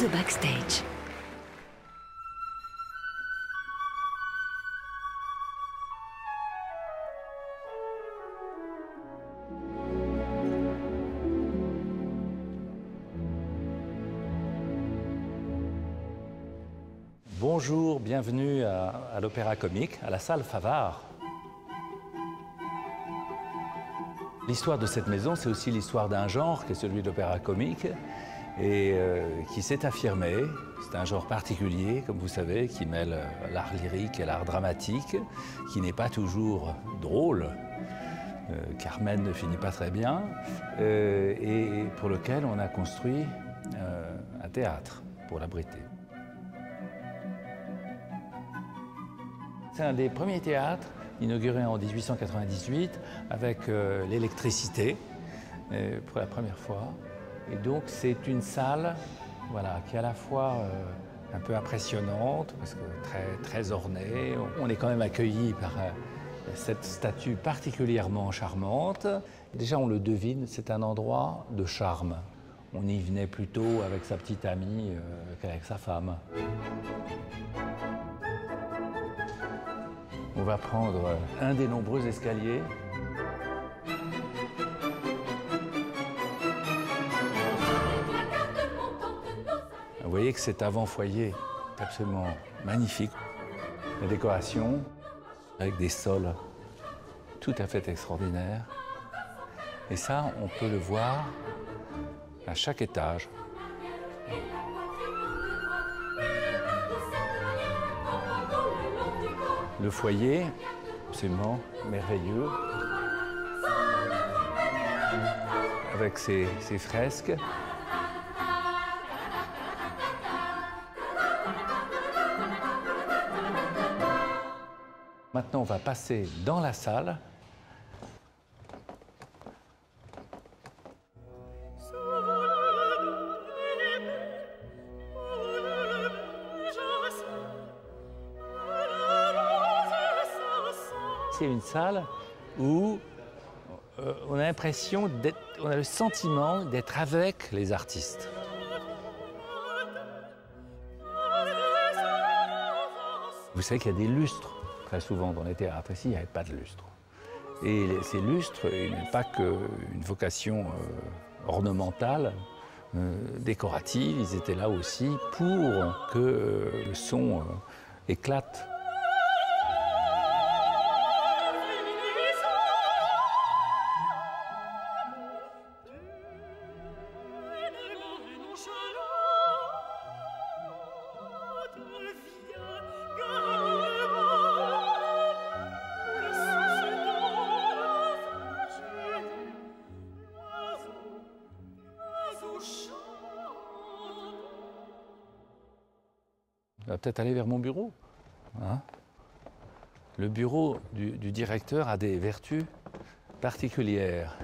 au backstage. Bonjour, bienvenue à l'Opéra Comique, à la salle Favart. L'histoire de cette maison, c'est aussi l'histoire d'un genre qui est celui de l'opéra comique et qui s'est affirmé. C'est un genre particulier, comme vous savez, qui mêle l'art lyrique et l'art dramatique, qui n'est pas toujours drôle. Carmen ne finit pas très bien, et pour lequel on a construit un théâtre pour l'abriter. C'est un des premiers théâtres inauguré en 1898 avec l'électricité pour la première fois. Et donc c'est une salle voilà, qui est à la fois un peu impressionnante, parce que très ornée. On est quand même accueilli par cette statue particulièrement charmante. Déjà on le devine, c'est un endroit de charme. On y venait plutôt avec sa petite amie qu'avec sa femme. On va prendre un des nombreux escaliers. Vous voyez que cet avant-foyer est absolument magnifique. La décoration, avec des sols tout à fait extraordinaires. Et ça, on peut le voir à chaque étage. Le foyer, absolument merveilleux, avec ses fresques. Maintenant, on va passer dans la salle. C'est une salle où on a l'impression d'être, on a le sentiment d'être avec les artistes. Vous savez qu'il y a des lustres très souvent dans les théâtres. Ici, il n'y avait pas de lustre. Et ces lustres, ils n'ont pas qu'une vocation ornementale, décorative. Ils étaient là aussi pour que le son éclate. On va peut-être aller vers mon bureau. Hein? Le bureau du directeur a des vertus particulières.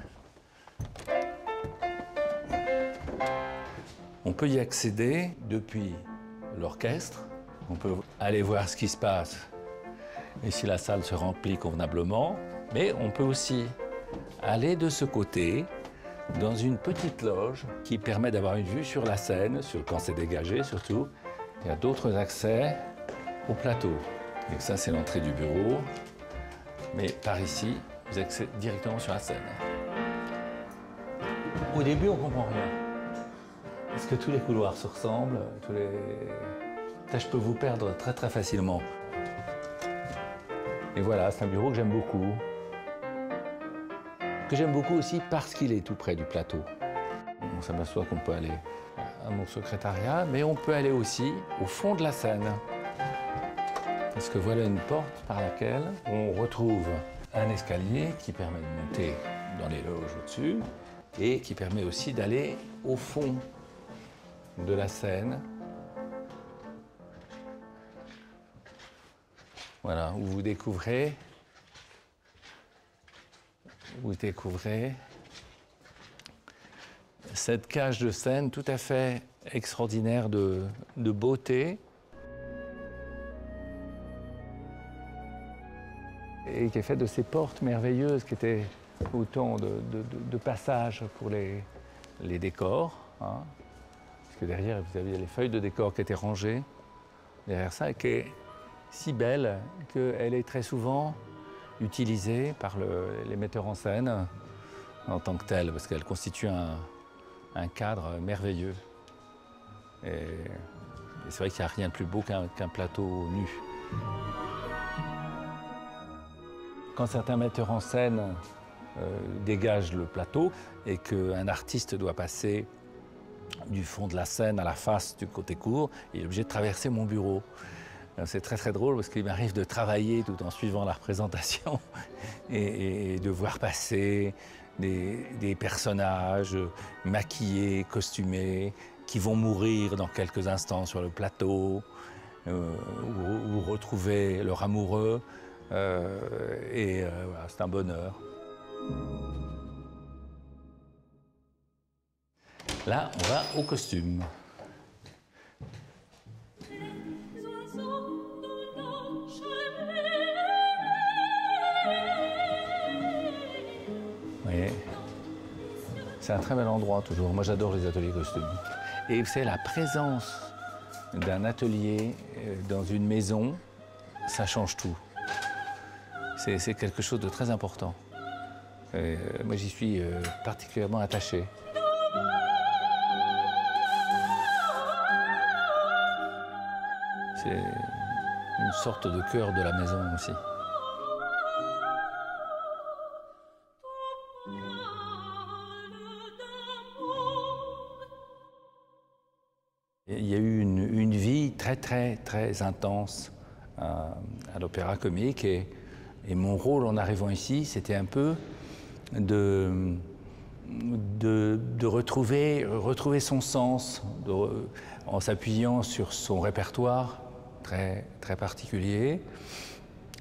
On peut y accéder depuis l'orchestre. On peut aller voir ce qui se passe et si la salle se remplit convenablement. Mais on peut aussi aller de ce côté, dans une petite loge qui permet d'avoir une vue sur la scène, quand c'est dégagé surtout. Il y a d'autres accès au plateau. Et ça, c'est l'entrée du bureau. Mais par ici, vous accédez directement sur la scène. Au début, on ne comprend rien. Parce que tous les couloirs se ressemblent. Ça, je peux vous perdre très facilement. Et voilà, c'est un bureau que j'aime beaucoup. Que j'aime beaucoup aussi parce qu'il est tout près du plateau. On s'aperçoit qu'on peut aller à mon secrétariat, mais on peut aller aussi au fond de la scène. Parce que voilà une porte par laquelle on retrouve un escalier qui permet de monter dans les loges au-dessus et qui permet aussi d'aller au fond de la scène. Voilà, où vous découvrez cette cage de scène tout à fait extraordinaire de beauté et qui est faite de ces portes merveilleuses qui étaient autant de passages pour les décors. Hein. que derrière, vous aviez les feuilles de décor qui étaient rangées derrière ça, et qui est si belle qu'elle est très souvent utilisée par les metteurs en scène en tant que telle, parce qu'elle constitue un cadre merveilleux. Et c'est vrai qu'il n'y a rien de plus beau qu'un plateau nu. Quand certains metteurs en scène dégagent le plateau et qu'un artiste doit passer du fond de la scène à la face du côté court, il est obligé de traverser mon bureau. C'est très très drôle parce qu'il m'arrive de travailler tout en suivant la représentation et de voir passer des personnages maquillés, costumés, qui vont mourir dans quelques instants sur le plateau, ou retrouver leur amoureux. Voilà, c'est un bonheur. Là, on va au costume. Vous voyez, c'est un très bel endroit toujours. Moi, j'adore les ateliers costumes. Et c'est la présence d'un atelier dans une maison, ça change tout. C'est quelque chose de très important. Moi, j'y suis particulièrement attaché. C'est une sorte de cœur de la maison aussi. Il y a eu une vie très, très, très intense à l'Opéra Comique et mon rôle en arrivant ici, c'était un peu de retrouver son sens en s'appuyant sur son répertoire très, très particulier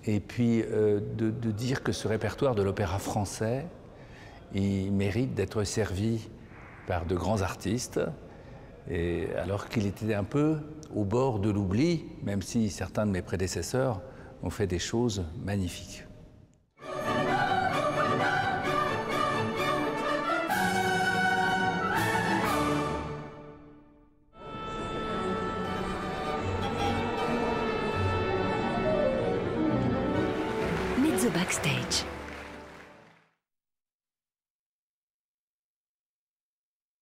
et puis de dire que ce répertoire de l'opéra français, il mérite d'être servi par de grands artistes. Et alors qu'il était un peu au bord de l'oubli, même si certains de mes prédécesseurs ont fait des choses magnifiques. Meet the backstage.